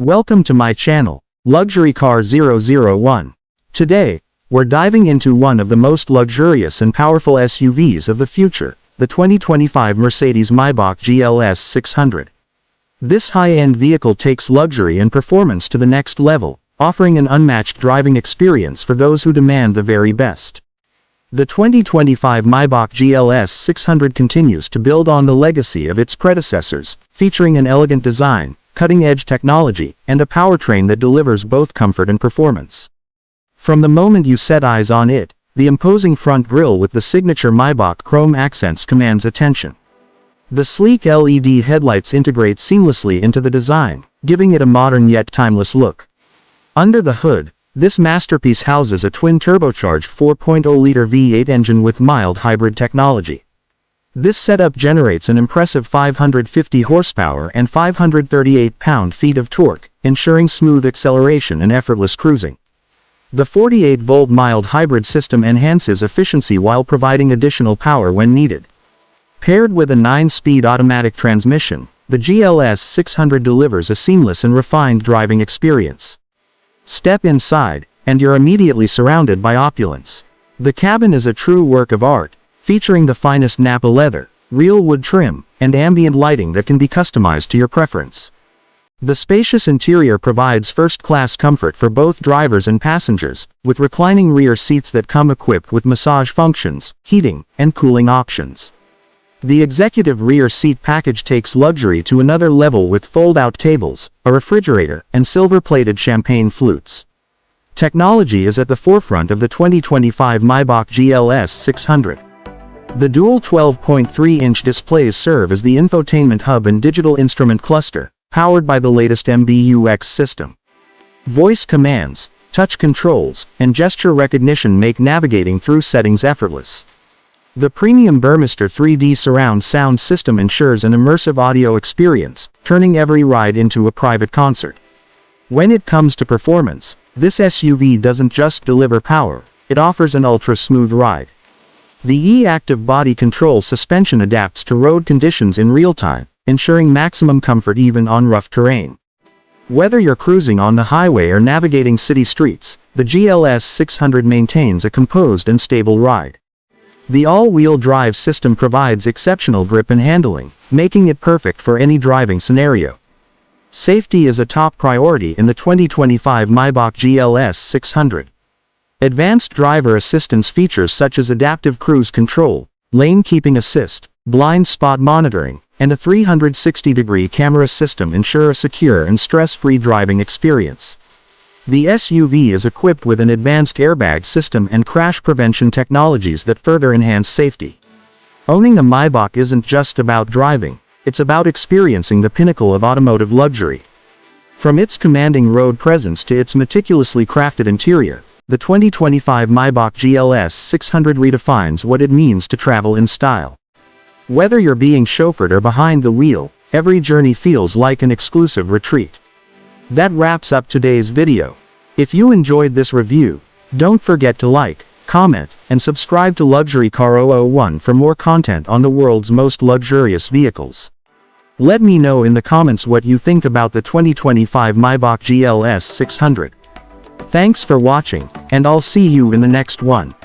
welcome to my channel, Luxury Car 001. Today, we're diving into one of the most luxurious and powerful SUVs of the future, the 2025 Mercedes Maybach GLS 600. This high-end vehicle takes luxury and performance to the next level, offering an unmatched driving experience for those who demand the very best. The 2025 Maybach GLS 600 continues to build on the legacy of its predecessors, featuring an elegant design, cutting-edge technology, and a powertrain that delivers both comfort and performance. From the moment you set eyes on it, the imposing front grille with the signature Maybach chrome accents commands attention. The sleek LED headlights integrate seamlessly into the design, giving it a modern yet timeless look. Under the hood, this masterpiece houses a twin-turbocharged 4.0-liter V8 engine with mild hybrid technology. This setup generates an impressive 550 horsepower and 538 pound-feet of torque, ensuring smooth acceleration and effortless cruising. The 48-volt mild hybrid system enhances efficiency while providing additional power when needed. Paired with a 9-speed automatic transmission, the GLS 600 delivers a seamless and refined driving experience. Step inside, and you're immediately surrounded by opulence. The cabin is a true work of art, featuring the finest Napa leather, real wood trim, and ambient lighting that can be customized to your preference. The spacious interior provides first-class comfort for both drivers and passengers, with reclining rear seats that come equipped with massage functions, heating, and cooling options. The executive rear seat package takes luxury to another level with fold-out tables, a refrigerator, and silver-plated champagne flutes. Technology is at the forefront of the 2025 Maybach GLS 600. The dual 12.3-inch displays serve as the infotainment hub and digital instrument cluster, powered by the latest MBUX system. Voice commands, touch controls, and gesture recognition make navigating through settings effortless. The premium Burmester 3D surround sound system ensures an immersive audio experience, turning every ride into a private concert. When it comes to performance, this SUV doesn't just deliver power, it offers an ultra-smooth ride. The E-Active body control suspension adapts to road conditions in real time, ensuring maximum comfort even on rough terrain. Whether you're cruising on the highway or navigating city streets, the GLS 600 maintains a composed and stable ride. The all-wheel drive system provides exceptional grip and handling, making it perfect for any driving scenario. Safety is a top priority in the 2025 Maybach GLS 600. Advanced driver assistance features such as adaptive cruise control, lane keeping assist, blind spot monitoring, and a 360-degree camera system ensure a secure and stress-free driving experience. The SUV is equipped with an advanced airbag system and crash prevention technologies that further enhance safety. Owning a Maybach isn't just about driving, it's about experiencing the pinnacle of automotive luxury. From its commanding road presence to its meticulously crafted interior, the 2025 Maybach GLS 600 redefines what it means to travel in style. Whether you're being chauffeured or behind the wheel, every journey feels like an exclusive retreat. That wraps up today's video. If you enjoyed this review, don't forget to like, comment, and subscribe to Luxury Car 001 for more content on the world's most luxurious vehicles. Let me know in the comments what you think about the 2025 Maybach GLS 600. Thanks for watching, and I'll see you in the next one.